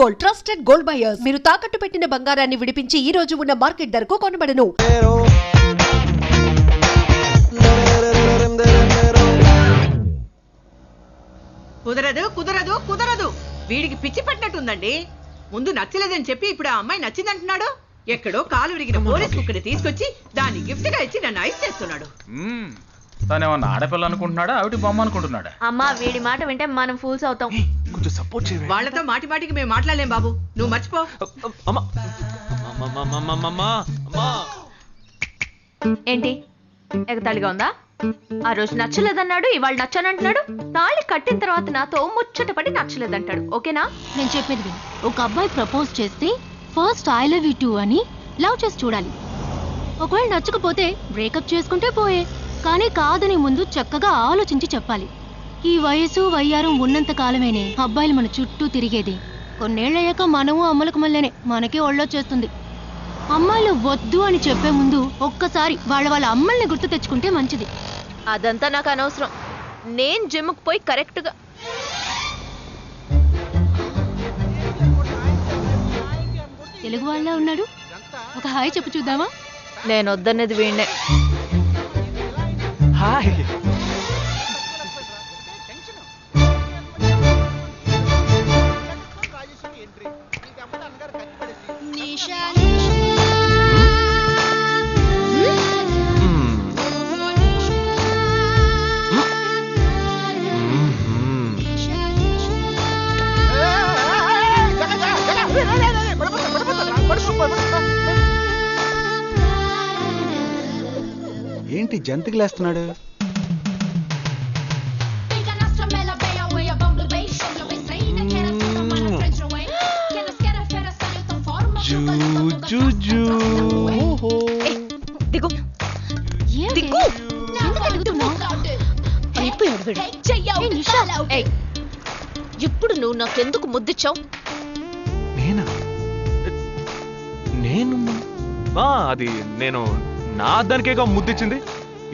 Gold, trusted gold buyers. మీరు తాకట్టు పెట్టిన బంగారాన్ని విడిపించి ఈ రోజు ఉన్న మార్కెట్ ధరకు కొనబడను. కుదరదు కుదరదు కుదరదు. వీడికి పిచ్చి పట్టినట్టుందండి. ముందు నచ్చలేదని చెప్పి ఇప్పుడు ఆ అమ్మాయి నచ్చిందంటున్నాడు. ఎక్కడో కాలు విరిగిన పోలీస్ కుక్కని తీసుకొచ్చి దాన్ని గిఫ్ట్ గా ఇచ్చి నన్ను ఐస్ చేస్తున్నాడు. తనేమన్నా ఆడపిల్ల అనుకుంటున్నాడా ఆవిడ బొమ్మ అనుకుంటున్నాడా? అమ్మా వీడి మాట వింటే మనం ఫూల్స్ అవుతాం. కొంచెం సపోర్ట్ చేయండి. వాళ్ళతో మాటి మాటికి మేము మాట్లాడలేం బాబు, నువ్వు మర్చిపో. ఏంటి ఎగతాళిగా ఉందా? ఆ రోజు నచ్చలేదన్నాడు, ఇవాళ నచ్చానంటున్నాడు. తాళి కట్టిన తర్వాత నాతో ముచ్చట పడి నచ్చలేదంటాడు. ఓకేనా? నేను చెప్పేది విను. ఒక అబ్బాయి ప్రపోజ్ చేస్తే first I love you two అని లవ్ చేసి చూడాలి. ఒకవేళ నచ్చకపోతే బ్రేకప్ చేసుకుంటే పోయే, కానీ కాదని ముందు చక్కగా ఆలోచించి చెప్పాలి. ఈ వయసు వయ్యారం ఉన్నంత కాలమేనే అబ్బాయిలు మన చుట్టూ తిరిగేది. కొన్నేళ్లయ్యాక మనము అమ్మలకు మళ్ళీనే మనకే ఒళ్ళొచ్చేస్తుంది. అమ్మాయిలు వద్దు అని చెప్పే ముందు ఒక్కసారి వాళ్ళ అమ్మల్ని గుర్తు తెచ్చుకుంటే మంచిది. అదంతా నాకు అనవసరం. నేను జిమ్కి పోయి కరెక్ట్గా తెలుగు వాళ్ళ ఉన్నాడు. ఒక హాయ్ చెప్పు చూద్దామా? నేను వద్దనేది వీణ్ణే. హాయ్. ఏంటి జంతికి లేస్తున్నాడు? దిగు దిగు. అయిపోయాడు వీడు. ఏయ్, ఇప్పుడు నువ్వు నాకెందుకు ముద్దిచ్చావు? నేను అది నేను నా అద్దానికేగా ముద్దిచ్చింది.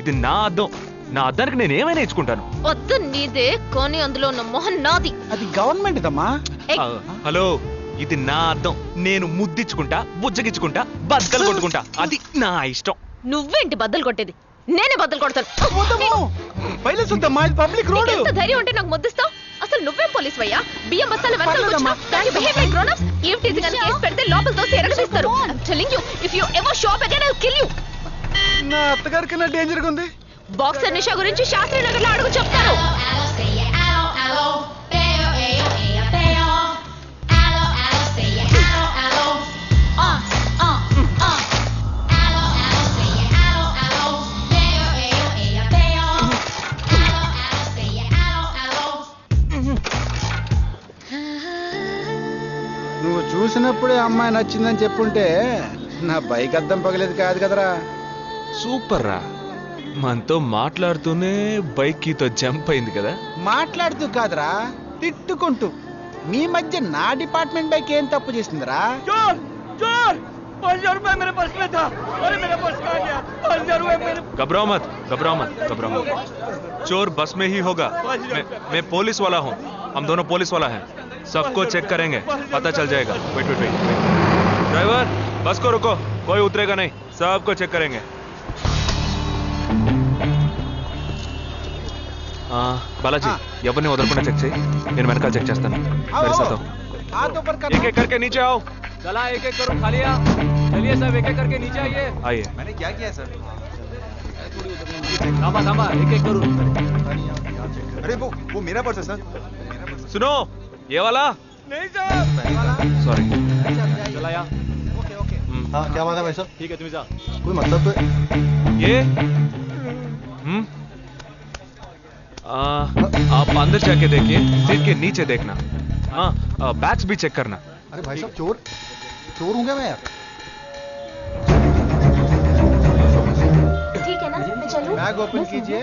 ఇది నా అద్దం. నా అద్దానికి నేను ఏమైనా ఇచ్చుకుంటాను. వద్దు నీదే, కానీ అందులో ఉన్న మొహన్ నాది. అది గవర్నమెంట్ దమ్మా. హలో, ఇది నా అద్దం. నేను ముద్దిచ్చుకుంటా, బుజ్జగిచ్చుకుంటా, బద్దలు కొట్టుకుంటా. అది నా ఇష్టం. నువ్వేంటి బద్దలు కొట్టేది? నేనే బద్దలు కొడతాను. Public road. ఎంత ధైర్యం ఉంటే నాకు ముద్దిస్తావు? అసలు నువ్వేం పోలీస్ వయ్యా? బియ్యం బస్తాలు వెనకాల ఏమిటి? ఇది కనుక కేసు పెడితే లోపల తోసి ఎరగదీస్తారు. I'm telling you, if you ever shop again, I'll kill you. నా అత్తగారి కన్నా డేంజర్ గా ఉంది. బాక్సర్ నిషా గురించి శాస్త్రి నగర్ లో అడుగు చెప్తాను. నువ్వు చూసినప్పుడే అమ్మాయి నచ్చిందని చెప్పుంటే నా బైక్ అద్దం పగలేదు కాదు కదరా. సూపర్ రా. మనతో మాట్లాడుతూనే బైక్ కీతో జంప్ అయింది కదా. మాట్లాడుతూ కాదురా, తిట్టుకుంటూ. మీ మధ్య నా డిపార్ట్మెంట్ బైక్ ఏం తప్పు చేసిందిరా? घबराओ मत, घबराओ मत, घबराओ मत. चोर बस में ही होगा. मैं पुलिस वाला हूँ. हम दोनों पुलिस वाला हैं. सबको चेक करेंगे, पता चल जाएगा. Wait wait wait. ड्राइवर, बस को रुको. कोई उतरेगा नहीं. सबको चेक करेंगे. बालाजी, ఎవరిని వదలకుండా చెక్ చేయి. నేను వెనకాల చెక్ చేస్తాను. मेरे साथ आओ. एक एक करके नीचे आओ. चला एक एक करो खालिया. चलिए सब एक एक करके नीचे आइए. आइए. मैंने क्या किया सर? थांबा एक एक करो. अरे वो मेरा पर्स है सर. सुनो, ये वाला नहीं सर. सॉरी. चला या. ओके. हाँ, क्या बात है भाई साहब? ठीक है तुम जा. कोई मतलब तो ये आप अंदर जाके देखिए. सीट के नीचे देखना. हाँ, बैग्स भी चेक करना. अरे भाई साहब, चोर हूँ क्या मैं यार? ठीक है ना, मैं चलूं? बैग ओपन कीजिए.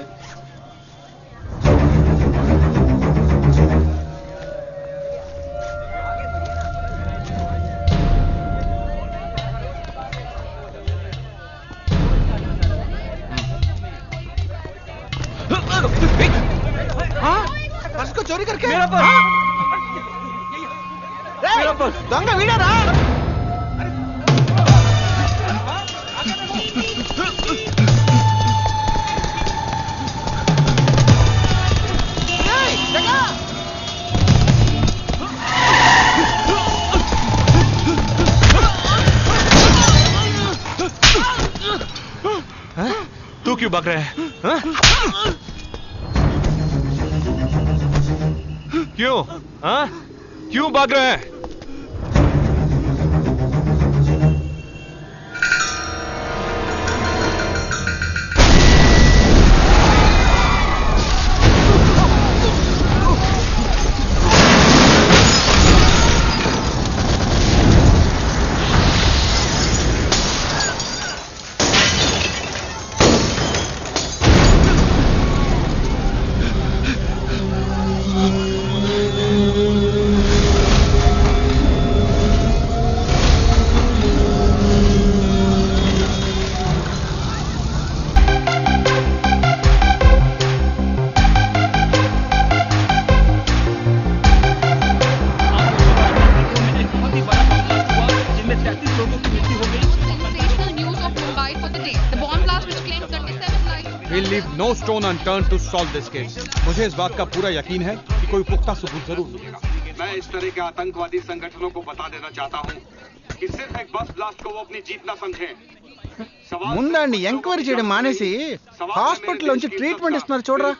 पर्स को चोरी करके? मेरा पर्स. वापस। దొంగ వీడరా? ఏయ్, జగా! तू क्यों भाग रहा है? हाँ? क्यों? हाँ? क्यों भाग रहा है? We'll leave no stone unturned to solve this case. मुझे इस बात का पूरा यकीन है कि कोई पुख्ता सबूत जरूर मिलेगा। मैं इस तरह के आतंकवादी संगठनों को बता देना चाहता हूं कि सिर्फ एक बस ब्लास्ट को वो अपनी जीत ना समझें। ముందండి ఎంక్వైరీ చేయడం మానేసి హాస్పిటల్ నుంచి ట్రీట్మెంట్ ఇస్తున్నారు చూడరా.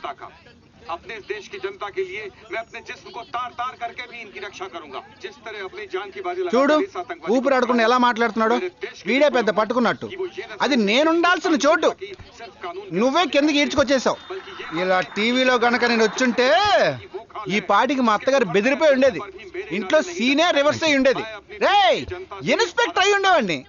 अपने इस देश की जनता के लिए मैं अपने जिस्म को तार तार करके भी इनकी रक्षा करूंगा। जिस तरह अपनी जान की बाजी చూడు लगाकर इस आतंकवादी ఊపిరి ఆడకుండా ఎలా మాట్లాడుతున్నాడు. వీడే పెద్ద పట్టుకున్నట్టు. అది నేనుండాల్సిన చోటు నువ్వే కిందకి ఈడ్చుకొచ్చేసావు. ఇలా టీవీలో గనక నేను వచ్చుంటే ఈ పాటికి మా అత్తగారు బెదిరిపోయి ఉండేది. ఇంట్లో సీనే రివర్స్ అయి ఉండేది. రేయ్, ఇన్స్పెక్టర్ అయి ఉండేవాడిని.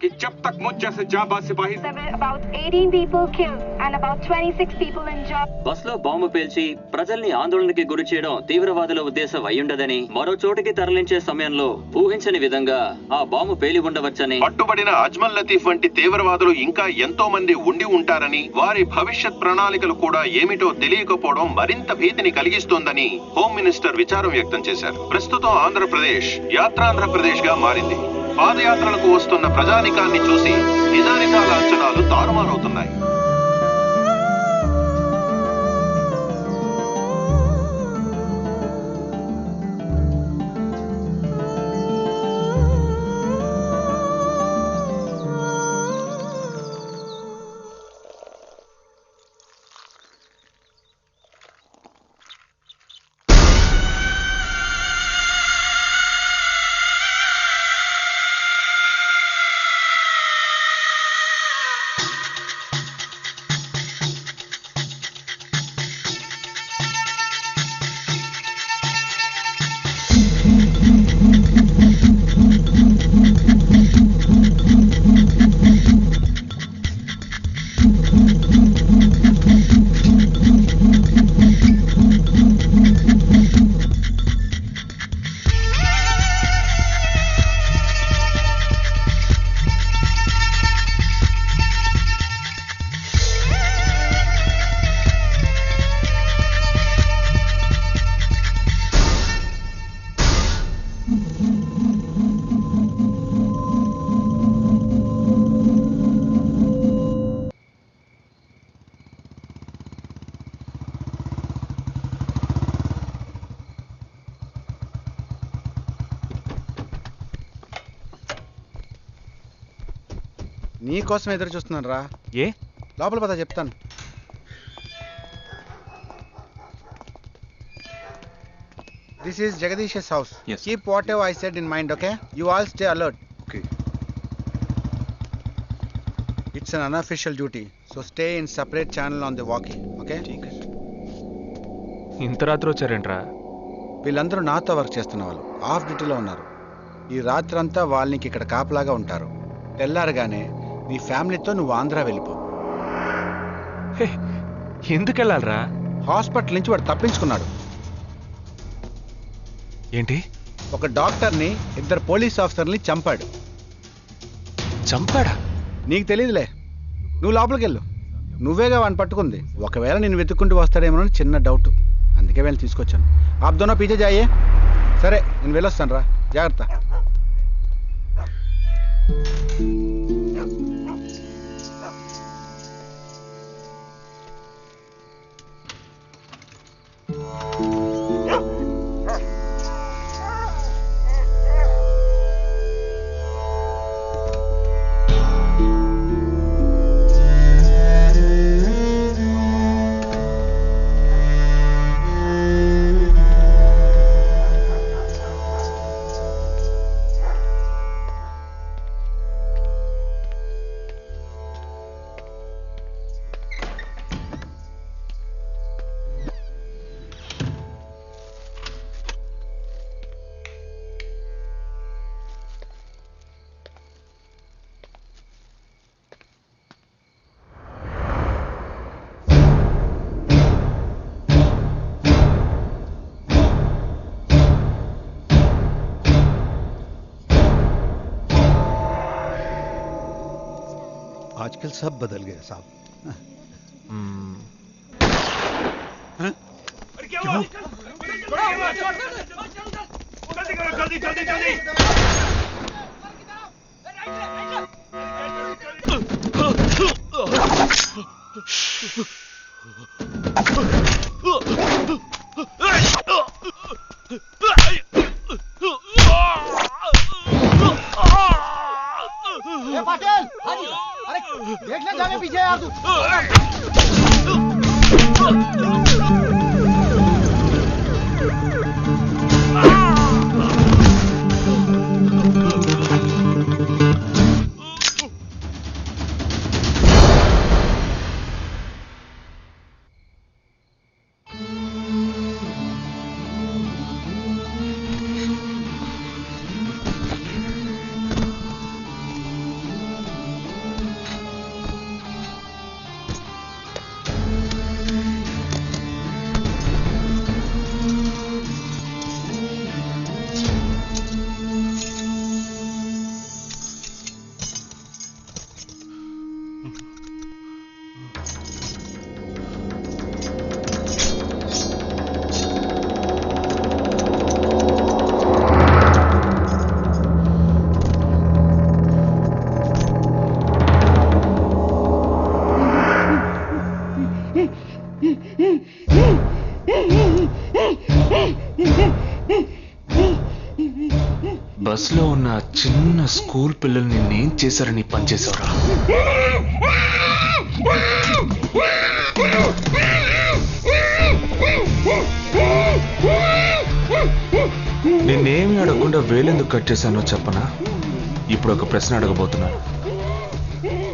कि जब तक मुझ जैसे जाबाज सिपाही about 18 people killed and about 26 people injured. Bus లో బాంబు పేల్చి ప్రజల్ని ఆందోళనకి గురి చేయడం తీవ్రవాదుల ఉద్దేశం అయ్యుండదని, మరో చోటికి తరలించే సమయంలో ఊహించని విధంగా ఆ బాంబు పేలి ఉండవచ్చని, పట్టుబడిన అజ్మల్ లతీఫ్ వంటి తీవ్రవాదులు ఇంకా ఎంతో మంది ఉండి ఉంటారని, వారి భవిష్యత్ ప్రణాళికలు కూడా ఏమిటో తెలియకపోవడం మరింత భీతిని కలిగిస్తోందని హోమ్ మినిస్టర్ విచారం వ్యక్తం చేశారు. ప్రస్తుతం ఆంధ్రప్రదేశ్ యాత్రాంధ్రప్రదేశ్ గా మారింది. పాదయాత్రలకు వస్తున్న ప్రజానికాన్ని చూసి నిజానిజాల అంచనాలు తారుమారవుతున్నాయి. నీ కోసం ఎదురు చూస్తున్నాను రా. ఏ లోపల పద చెప్తాను. This is Jagadish's house. Yes. Keep whatever I said in mind, okay? You all stay alert. Okay. It's an unofficial duty, so stay in separate channel on the walkie, okay? ఇంత రాత్రి వచ్చారేంట్రా? వీళ్ళందరూ నాతో వర్క్ చేస్తున్న వాళ్ళు, of డ్యూటీలో ఉన్నారు. ఈ రాత్రంతా వాళ్ళకి ఇక్కడ కాపలాగా ఉంటారు. తెల్లారగానే నీ ఫ్యామిలీతో నువ్వు ఆంధ్ర వెళ్ళిపో. ఎందుకు వెళ్ళాలరా? హాస్పిటల్ నుంచి వాడు తప్పించుకున్నాడు. ఏంటి? ఒక డాక్టర్ని, ఇద్దరు పోలీస్ ఆఫీసర్ని చంపాడు. చంపాడా? నీకు తెలియదులే, నువ్వు లోపలికి వెళ్ళు. నువ్వేగా వాడిని పట్టుకుంది. ఒకవేళ నేను వెతుక్కుంటూ వస్తాడేమో చిన్న డౌట్, అందుకే వెళ్ళి తీసుకొచ్చాను. ఆప్ దోనో పీछे जाइए. సరే నేను వెళ్ళొస్తాను రా. జాగ్రత్త. आजकल सब बदल गया साहब. क्या हुआ? जल्दी जल्दी जल्दी. पाटिल, अरे देखने जाने पीछे यार तू. బస్ లో ఉన్న చిన్న స్కూల్ పిల్లల్ని నేను చేశారని పనిచేసావురా. నేనేమి అడగకుండా వేలెందుకు కట్ చేశానో చెప్పనా? ఇప్పుడు ఒక ప్రశ్న అడగబోతున్నాను.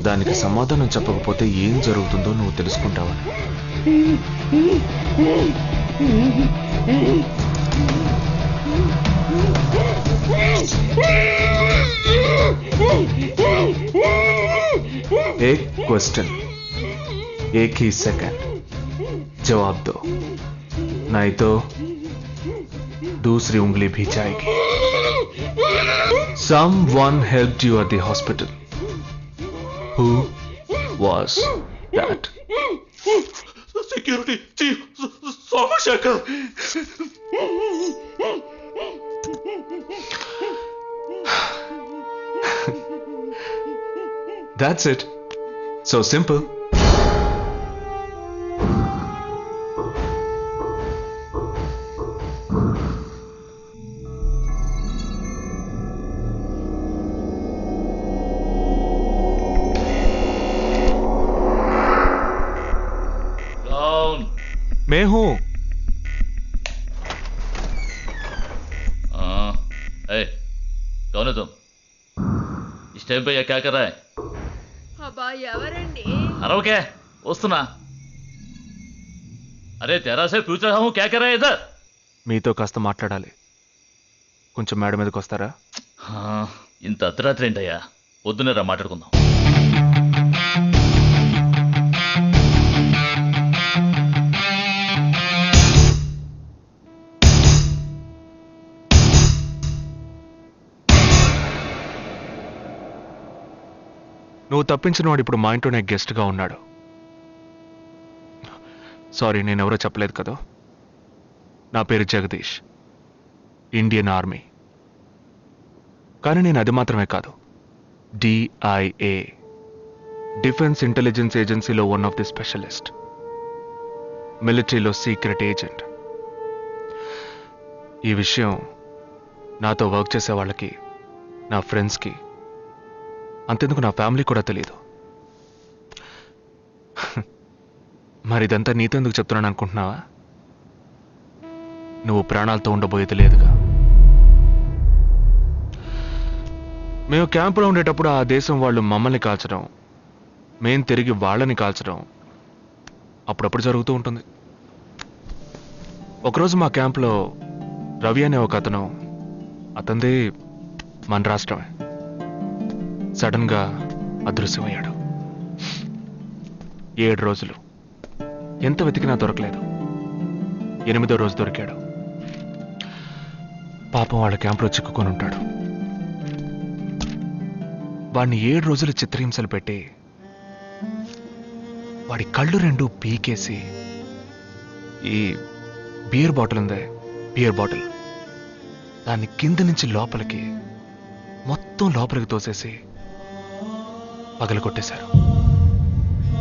దానికి సమాధానం చెప్పకపోతే ఏం జరుగుతుందో నువ్వు తెలుసుకుంటావని. एक क्वेश्चन, एक ही सेकंड, जवाब दो, नहीं तो दूसरी उंगली भी जाएगी. Someone helped you at the hospital. Who was that? Security chief Somashekar. That's it. So simple. कौन? मैं हूं. ए, कौन है तुम? इस टाइम पे ये क्या कर रहा है? అబ్బా ఎవరండి? अरे वस्तुना. अरे तेरा से पूछ रहा हूँ क्या कर रहा है इधर? మీతో కాస్త మాట్లాడాలి. కొంచెం మేడ మీదకి వస్తారా? ఇంత అర్ధరాత్రి ఏంటయ్యా? పొద్దున్నే రా మాట్లాడుకుందాం. నువ్వు తప్పించిన వాడు ఇప్పుడు మా ఇంట్లోనే గెస్ట్గా ఉన్నాడు. సారీ, నేనెవరో చెప్పలేదు కదా. నా పేరు జగదీష్, ఇండియన్ ఆర్మీ. కానీ నేను అది మాత్రమే కాదు, DIA, డిఫెన్స్ ఇంటెలిజెన్స్ ఏజెన్సీలో వన్ ఆఫ్ ది స్పెషలిస్ట్, మిలిటరీలో సీక్రెట్ ఏజెంట్. ఈ విషయం నాతో వర్క్ చేసే వాళ్ళకి, నా ఫ్రెండ్స్కి, అంతెందుకు నా ఫ్యామిలీ కూడా తెలియదు. మరి ఇదంతా నీతెందుకు చెప్తున్నాను అనుకుంటున్నావా? నువ్వు ప్రాణాలతో ఉండబోయేది లేదుగా. మేము క్యాంపులో ఉండేటప్పుడు ఆ దేశం వాళ్ళు మమ్మల్ని కాల్చడం, మేం తిరిగి వాళ్ళని కాల్చడం అప్పుడప్పుడు జరుగుతూ ఉంటుంది. ఒకరోజు మా క్యాంప్లో రవి అనే ఒక అతను, అతనిది మన రాష్ట్రమే, సడన్గా అదృశ్యమయ్యాడు. 7 రోజులు ఎంత వెతికినా దొరకలేదు. 8వ రోజు దొరికాడు. పాపం వాళ్ళ క్యాంపులో చిక్కుకొని ఉంటాడు. వాడిని 7 రోజులు చిత్రహింసలు పెట్టి వాడి కళ్ళు 2 పీకేసి ఈ బియర్ బాటిల్ ఉందే, బియర్ బాటిల్, దాన్ని కింద నుంచి లోపలికి, మొత్తం లోపలికి తోసేసి పగలగొట్టేశారు.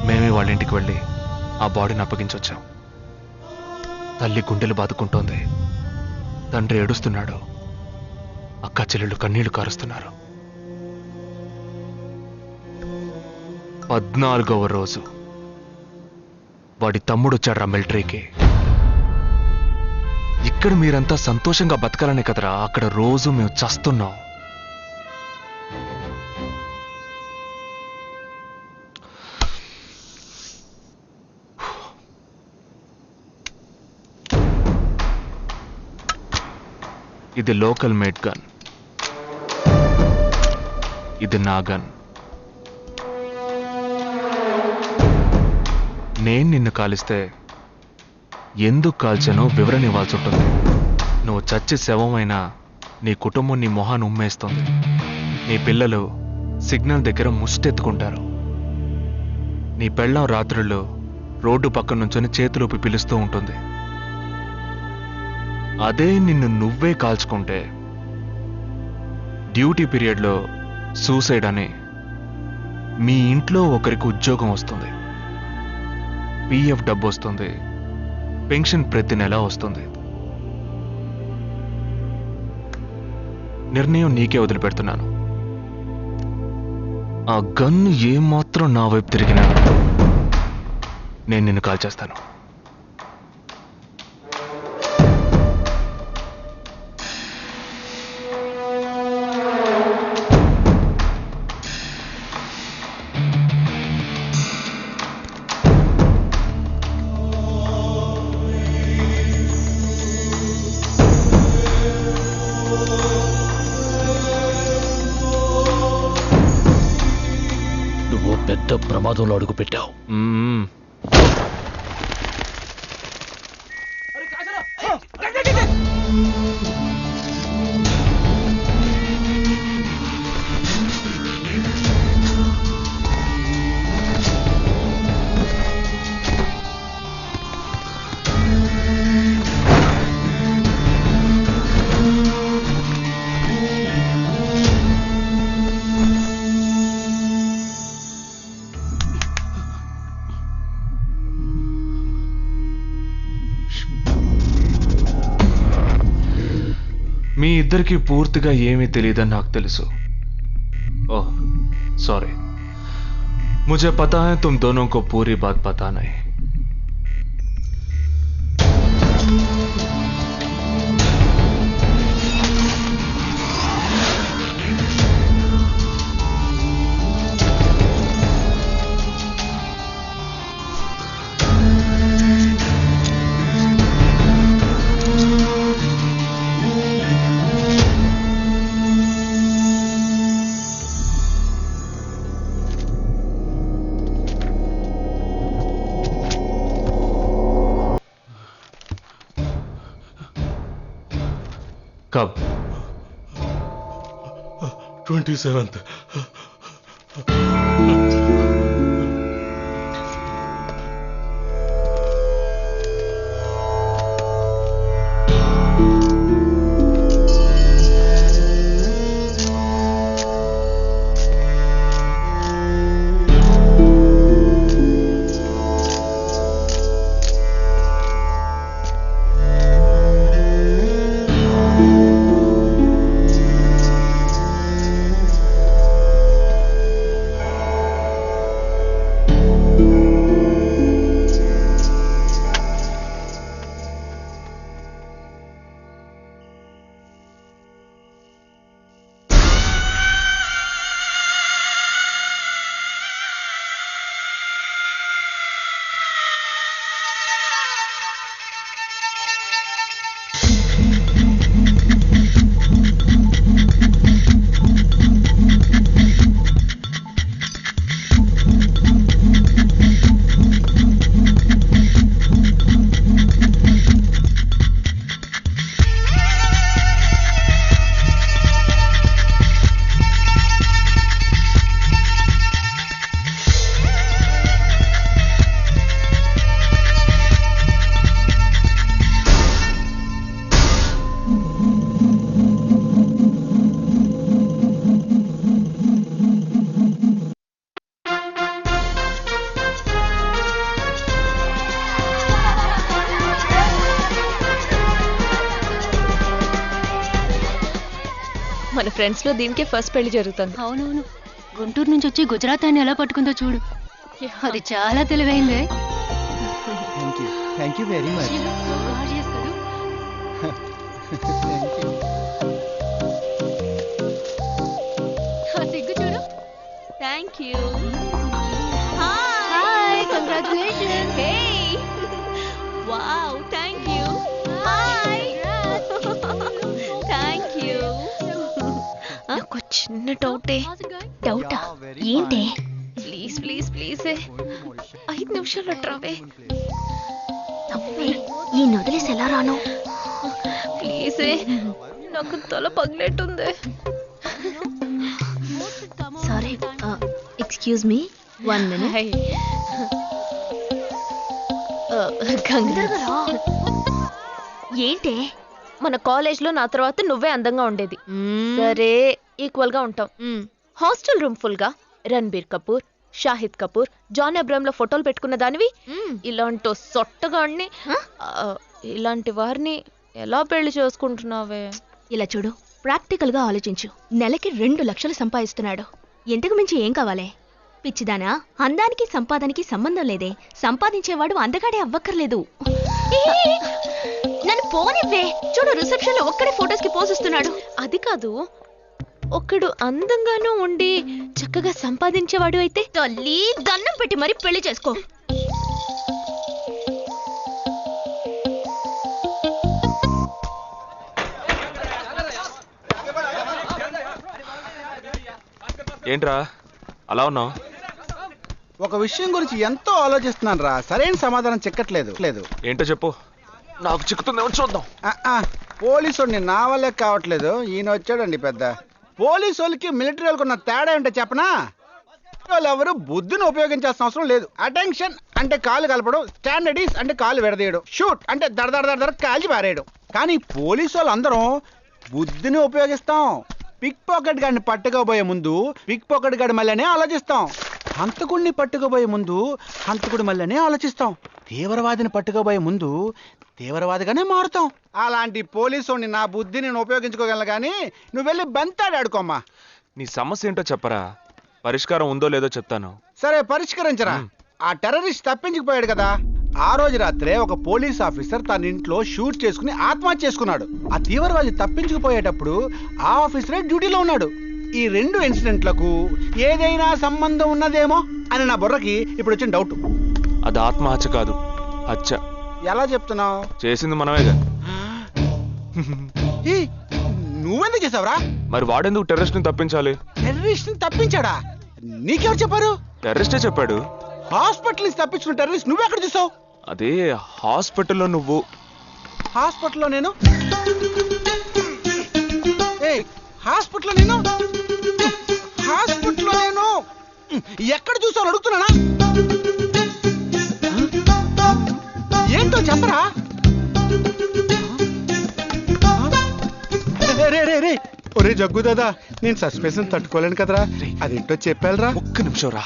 మేమే వాళ్ళ ఇంటికి వెళ్ళి ఆ బాడీని అప్పగించొచ్చాం. తల్లి గుండెలు బాదుకుంటోంది, తండ్రి ఏడుస్తున్నాడు, అక్క చెల్లెళ్ళు కన్నీళ్లు కారుస్తున్నారు. 14వ రోజు వాడి తమ్ముడు వచ్చాడు మిలిటరీకి. ఇక్కడ మీరంతా సంతోషంగా బతకాలనే కదరా అక్కడ రోజు మేము చస్తున్నాం. ఇది లోకల్ మేడ్ గన్, ఇది నా గన్. నేను నిన్ను కాలిస్తే ఎందుకు కాల్చానో వివరణ ఇవ్వాల్సి ఉంటుంది. నువ్వు చచ్చి శవమైనా నీ కుటుంబం నీ మొహాన్ని ఉమ్మేస్తుంది. నీ పిల్లలు సిగ్నల్ దగ్గర ముష్టెత్తుకుంటారు. నీ పెళ్ళం రాత్రుళ్ళు రోడ్డు పక్కన నుంచొని చేతులూపి పిలుస్తూ ఉంటుంది. అదే నిన్ను నువ్వే కాల్చుకుంటే డ్యూటీ పీరియడ్లో సూసైడ్ అని మీ ఇంట్లో ఒకరికి ఉద్యోగం వస్తుంది, PF డబ్బు వస్తుంది, పెన్షన్ ప్రతి నెల వస్తుంది. నిర్ణయం నీకే వదిలిపెడుతున్నాను. ఆ గన్ను ఏమాత్రం నా వైపు తిరిగినా నేను నిన్ను కాల్చేస్తాను. పెద్ద ప్రమాదంలో అడుగు పెట్టావు. మీ ఇద్దరికి పూర్తిగా ఏమీ తెలియదని నాకు తెలుసు. ఓహ్ सॉरी, मुझे पता है तुम दोनों को पूरी बात पता नहीं. कब? 27th. మన ఫ్రెండ్స్ లో దీనికే ఫస్ట్ పెళ్లి జరుగుతుంది. అవునవును, గుంటూరు నుంచి వచ్చి గుజరాత్ అని ఎలా పట్టుకుందో చూడు. అది చాలా తెలివైందే. Thank you very much. సిగ్గు చూడు. Thank you. Hi, congratulations. Hey wow, thank you. Hi, thank you. నాకు చిన్న డౌటా? ఏంటి? ప్లీజ్ ప్లీజ్ ప్లీజ్ 5 నిమిషాలు ట్రావే. ఈ నొదిలేసి ఎలా రాను? ప్లీజ్, నాకు తల పగిలేట్టుంది. Sorry, excuse me, 1 minute. ఏంటి? మన కాలేజ్ లో నా తర్వాత నువ్వే అందంగా ఉండేది. సరే, ఈక్వల్ గా ఉంటాం. హాస్టల్ రూమ్ ఫుల్ గా రణబీర్ కపూర్, షాహిద్ కపూర్, జాన్ అబ్రామ్ లో ఫోటోలు పెట్టుకున్న దానివి ఇలాంటి సొట్టగాడిని, ఇలాంటి వారిని ఎలా పెళ్లి చేసుకుంటున్నావే? ఇలా చూడు, ప్రాక్టికల్ గా ఆలోచించు. నెలకి 2 లక్షలు సంపాదిస్తున్నాడు. ఇంతకు మించి ఏం కావాలే? పిచ్చిదానా, అందానికి సంపాదనకి సంబంధం లేదే. సంపాదించేవాడు అందగాడే అవ్వక్కర్లేదు. నన్ను పోనివ్వే. చూడు, రిసెప్షన్ లో ఒక్కడే ఫోటోస్ కి పోజ్ ఇస్తున్నాడు. అది కాదు, ఒక్కడు అందంగానూ ఉండి చక్కగా సంపాదించేవాడు అయితే తల్లి దండం పెట్టి మరి పెళ్లి చేసుకో. ఏంట్రా అలా ఉన్నావు? ఒక విషయం గురించి ఎంతో ఆలోచిస్తున్నాను రా, సరైన సమాధానం చిక్కట్లేదు. ఏంటో చెప్పు, నాకు చిక్కుతుందేమో చూద్దాం. పోలీసు నా వల్లే కావట్లేదు. ఈయన వచ్చాడండి పెద్ద. పోలీసు వాళ్ళకి మిలిటరీ వాళ్ళకి ఉన్న తేడా ఏంటో చెప్పనా? వాళ్ళు ఎవరు బుద్ధిని ఉపయోగించాల్సిన అవసరం లేదు. అటెన్షన్ అంటే కాలు కలపడం, స్టాండర్డీస్ అంటే కాలు విడదీయడం, షూట్ అంటే దడ కాల్చి పారేయడం. కానీ పోలీసు వాళ్ళు అందరం బుద్ధిని ఉపయోగిస్తాం. పిక్ పాకెట్ గాడిని పట్టుకోబోయే ముందు పిక్ పాకెట్ గాడి మళ్ళీనే ఆలోచిస్తాం. హంతకుడిని పట్టుకోబోయే ముందు హంతకుడి మళ్ళీనే ఆలోచిస్తాం. తీవ్రవాదిని పట్టుకోబోయే ముందు తీవ్రవాదిగానే మారుతాం. అలాంటి పోలీసుని నా బుద్ధిని నేను ఉపయోగించుకోగలను, కానీ నువ్వు వెళ్ళి బంతాడు ఆడుకోమ్మా. నీ సమస్య ఏంటో చెప్పరా, పరిష్కారం ఉందో లేదో చెప్తాను. సరే, పరిష్కరించరా. ఆ టెర్రరిస్ట్ తప్పించుకుపోయాడు కదా, ఆ రోజు రాత్రే ఒక పోలీస్ ఆఫీసర్ తన ఇంట్లో షూట్ చేసుకుని ఆత్మహత్య చేసుకున్నాడు. ఆ తీవ్రవాది తప్పించుకుపోయేటప్పుడు ఆ ఆఫీసరే డ్యూటీలో ఉన్నాడు. ఈ 2 ఇన్సిడెంట్లకు ఏదైనా సంబంధం ఉన్నదేమో అని నా బుర్రకి ఇప్పుడు వచ్చిన డౌట్. అది ఆత్మహత్య కాదు, హత్య. ఎలా చెప్తున్నావు? చేసింది మనమేగా. నువ్వెందుకు చేసావురా? మరి వాడెందుకు టెర్రరిస్ట్ ని తప్పించాలి? టెర్రరిస్ట్ ని తప్పించాడా? నీకెవరు చెప్పారు? టెర్రరిస్టే చెప్పాడు. హాస్పిటల్ నుంచి తప్పించిన టెర్రరిస్ట్ నువ్వెక్కడ చూసావు? అదే హాస్పిటల్లో నువ్వు. హాస్పిటల్లో నేను? హాస్పిటల్లో నేను ఎక్కడ చూసావు అడుగుతున్నానా? ఏంటో చెప్పరా? రే ఒరే జగ్గు దాదా, నేను సస్పెన్షన్ తట్టుకోలేను కదరా. అదేంటో చెప్పాలరా. ఒక్క నిమిషం రా.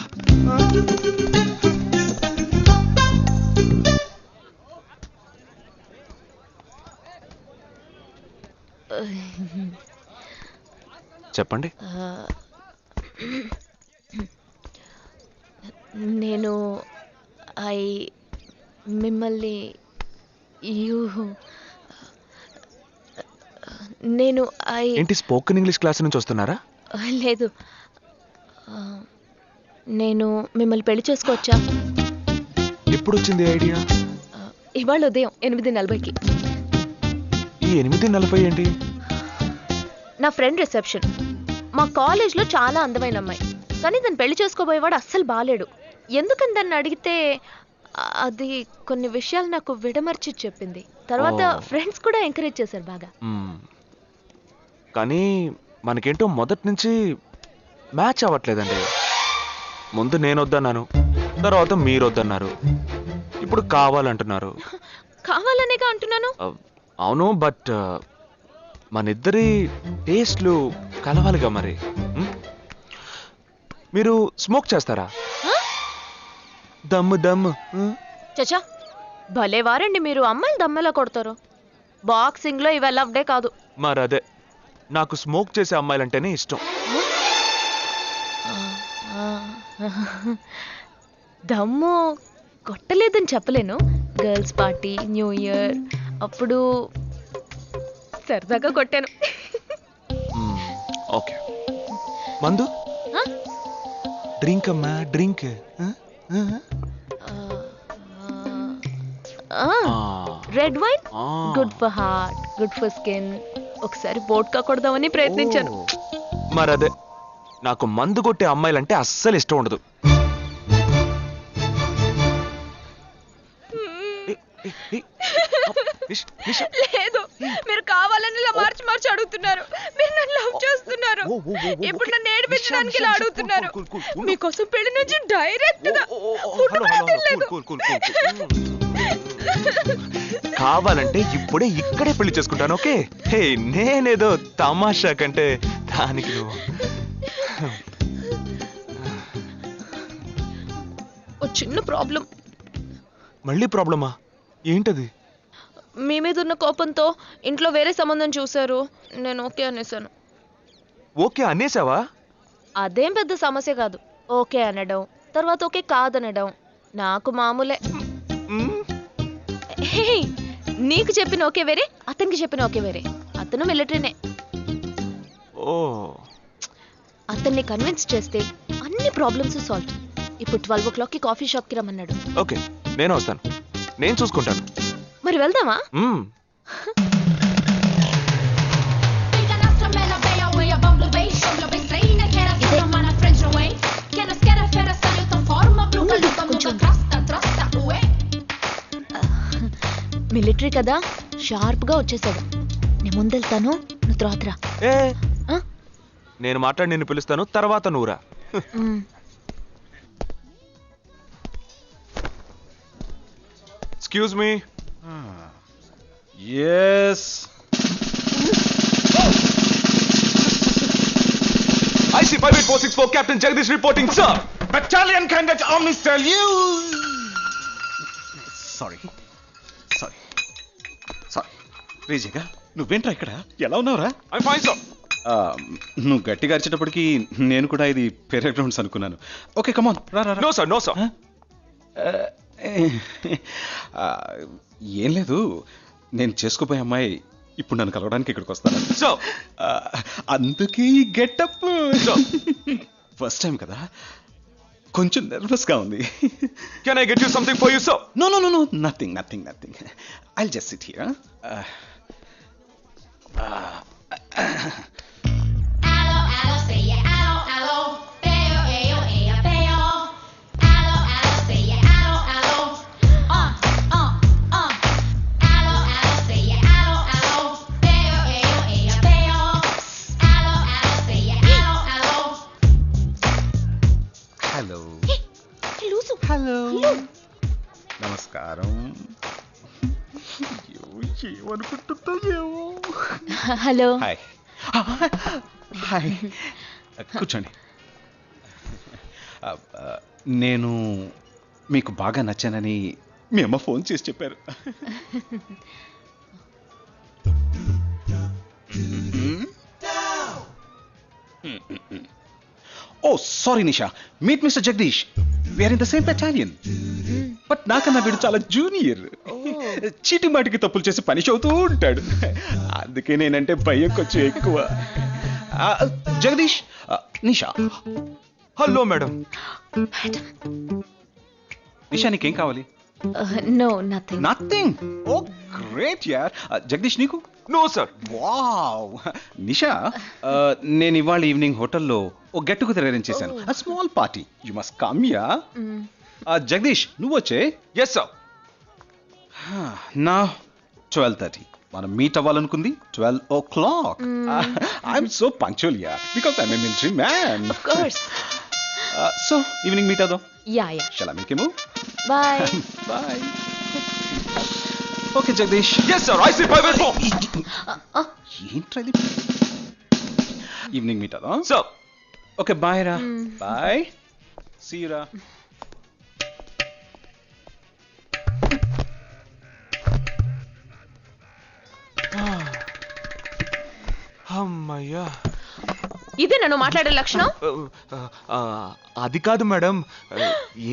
చెప్పండి. నేను మిమ్మల్ని ఏంటి, స్పోకెన్ ఇంగ్లీష్ క్లాస్ నుంచి వస్తున్నారా? లేదు, నేను మిమ్మల్ని పెళ్లి చేసుకోవచ్చా? ఎప్పుడు వచ్చింది ఐడియా? ఇవాళ ఉదయం 8:40కి. ఈ 8:40 ఏంటి? నా ఫ్రెండ్ రిసెప్షన్. మా కాలేజ్లో చాలా అందమైన అమ్మాయి, కానీ దాన్ని పెళ్లి చేసుకోబోయేవాడు అస్సలు బాలేడు. ఎందుకని దాన్ని అడిగితే అది కొన్ని విషయాలు నాకు విడమర్చి చెప్పింది. తర్వాత ఫ్రెండ్స్ కూడా ఎంకరేజ్ చేశారు బాగా. కానీ మనకేంటో మొదటి నుంచి మ్యాచ్ అవ్వట్లేదండి. ముందు నేను వద్దన్నాను, తర్వాత మీరు వద్దన్నారు, ఇప్పుడు కావాలంటున్నారు. కావాలనేగా అంటున్నాను. అవును, బట్ మనిద్దరి టేస్ట్లు కలవాలిగా. మరి మీరు స్మోక్ చేస్తారా? దమ్ము దమ్ము. చచ్చా, భలేవారండి మీరు. అమ్మాయిలు దమ్మెలా కొడతారు. బాక్సింగ్ లో ఇవి లవ్డే కాదు. మరి అదే నాకు స్మోక్ చేసే అమ్మాయిలంటేనే ఇష్టం. దమ్ము కొట్టలేదని చెప్పలేను. గర్ల్స్ పార్టీ, న్యూ ఇయర్ అప్పుడు సరదాగా కొట్టాను. ఓకే, మందు డ్రింక్ అమ్మా, drink. Red wine good for heart, good for skin. ఒకసారి వోడ్కా కొడదామని ప్రయత్నించాను. మరదే, నాకు మందు కొట్టే అమ్మాయిలంటే అస్సలు ఇష్టం ఉండదు. లేదు, మీరు కావాలని ఇలా మార్చి మార్చి అడుగుతున్నారు. మీరు నన్ను లవ్ చేస్తున్నారు. ఇప్పుడు నన్ను ఏడిపించడానికి ఇలా అడుగుతున్నారు. మీకోసం పెళ్లి నుంచి డైరెక్ట్ గా కావాలంటే ఇప్పుడే ఇక్కడే పెళ్లి చేసుకుంటాను. ఓకే, హే, నేనేదో తమాషా కంటే దానికి నువ్వు ఓ చిన్న ప్రాబ్లం. మళ్ళీ ప్రాబ్లమా? ఏంటది? మీ మీద ఉన్న కోపంతో ఇంట్లో వేరే సంబంధం చూశారు. నేను ఓకే అనేసాను. ఓకే అనేసావా? అదేం పెద్ద సమస్య కాదు. ఓకే అనడం, తర్వాత ఓకే కాదనడం నాకు మామూలే. హే, నీకు చెప్పిన ఓకే వేరే, అతనికి చెప్పిన ఓకే వేరే. అతను మిలిటరీనే. ఓ, అతన్ని కన్విన్స్ చేస్తే అన్ని ప్రాబ్లమ్స్ సాల్వ్. ఇప్పుడు 12 o'clockకి కాఫీ షాప్కి రమ్మన్నాడు. ఓకే, నేను వస్తాను, నేను చూసుకుంటాను. మరి వెళ్దామా? మిలిటరీ కదా, షార్ప్ గా వచ్చేసాడు. నేను ముందెళ్తాను, నువ్వు తర్వాత రా. నేను మాట్లాడి నిన్ను పిలుస్తాను, తర్వాత నువ్వురా. Excuse me. Yes. IC 58464 Captain Jagdish reporting, sir. Battalion Cadet Omnis tell you. Sorry. రేజేగా, నువ్వేంట్రా ఇక్కడ? ఎలా ఉన్నావురా? I'm fine, sir. నువ్వు గట్టిగా అరిచేటప్పటికి నేను కూడా ఇది పెరే గ్రౌండ్స్ అనుకున్నాను. ఓకే, కమాన్, రా. No, sir. ఏం లేదు, నేను చేసుకోపోయే అమ్మాయి ఇప్పుడు నన్ను కలవడానికి ఇక్కడికి వస్తాను. సో అందుకే ఈ గెటప్. ఫస్ట్ టైం కదా, కొంచెం నర్వస్ గా ఉంది. Can I get you something for you, sir? No. Nothing. I'll just sit here. Hello, నమస్కారం. ఏమనుకుంటుందో ఏమో. హలో. హాయ్, కూర్చోండి. నేను మీకు బాగా నచ్చానని మీ అమ్మ ఫోన్ చేసి చెప్పారు. Oh, sorry, Nisha. Meet Mr. Jagdish. We are in the same battalion. But నాకన్నా వీడు చాలా జూనియర్. చీటి మాటికి తప్పులు చేసి పనిష్ అవుతూ ఉంటాడు. అందుకే నేనంటే భయం కొంచెం ఎక్కువ. జగదీష్, నిషా. Hello madam. నిషా, నీకేం కావాలి? No, nothing. Nothing? Oh great యార్. జగదీష్, నీకు? No sir. వావ్. నిషా, నేను ఇవాళ ఈవినింగ్ హోటల్లో ఓ గెట్ టుగెదర్ అరేంజ్ చేశాను. A small party. You must come here. Jagadish, నువ్వు వచ్చే. Yes sir. Now 12:30. మనం meet అవ్వాలనుకుంది 12 o'clock. I'm so punctual here because I'm a military man. Of course. So, evening meet అవుదాం. Yeah. Shall I make a move? Bye. Bye. Okay, Jagdish. Yes sir. I see 584. ఏంట్రా ఇది? Evening meet అవుదాం. Sir. Okay, bye రా. Bye. See you రా. అమ్మయ్య. అమ్మయ్యా. ఇదే నన్ను మాట్లాడే లక్షణం. అది కాదు మేడం,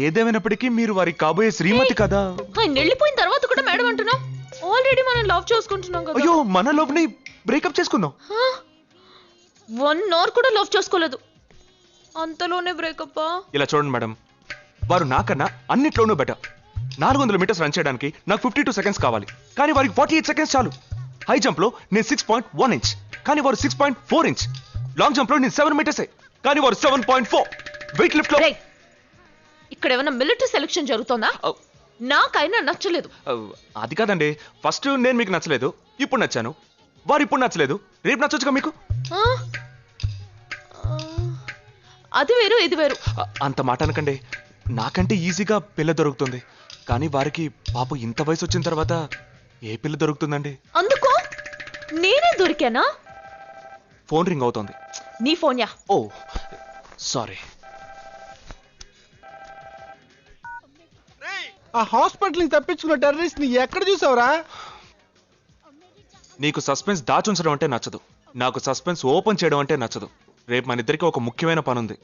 ఏదేమైనప్పటికీ మీరు వారి కాబోయే శ్రీమతి కదా. ఆయన వెళ్ళిపోయిన తర్వాత కూడా మేడం అంటున్నావు. ఆల్రెడీ మనం లవ్ చేసుకుంటున్నాం కదా. అయ్యో, మన లోపుని బ్రేకప్ చేసుకుందాం. 1 అవర్ కూడా లవ్ చేసుకోలేదు, అంతలోనే బ్రేకప్. ఇలా చూడండి మేడం, వారు నాకన్నా అన్నిట్లోనూ బెటర్. 400 మీటర్స్ రన్ చేయడానికి నాకు 52 సెకండ్స్ కావాలి, కానీ వారికి 48 సెకండ్స్ చాలు. హై జంప్ లో నేను 6.1 ఇంచ్, కానీ వారు 6.4 ఇంచ్. లాంగ్ జంప్ లో నేను 7 మీటర్స్, కానీ వారు 7.4. వెయిట్ లిఫ్ట్ లో ఇక్కడ ఏమైనా మిలిటరీ సెలక్షన్ జరుగుతుందా? నాకైనా నచ్చలేదు. అది కాదండి, ఫస్ట్ నేను మీకు నచ్చలేదు, ఇప్పుడు నచ్చాను. వారు ఇప్పుడు నచ్చలేదు, రేపు నచ్చొచ్చుగా మీకు. అది వేరు ఇది వేరు. అంత మాట అనకండి, నాకంటే ఈజీగా పిల్ల దొరుకుతుంది, కానీ వారికి పాపం ఇంత వయసు వచ్చిన తర్వాత ఏ పిల్ల దొరుకుతుందండి? అందుకో నేనే దొరికానా? ఫోన్ రింగ్ అవుతోంది. నీ ఫోన్ యా? ఓ సారీ. ఆ హాస్పిటల్ ని తప్పించుకున్న టెర్రరిస్ట్ ని ఎక్కడ చూసావురా? నీకు సస్పెన్స్ దాచుంచడం అంటే నచ్చదు, నాకు సస్పెన్స్ ఓపెన్ చేయడం అంటే నచ్చదు. రేపు మన ఇద్దరికి ఒక ముఖ్యమైన పని ఉంది.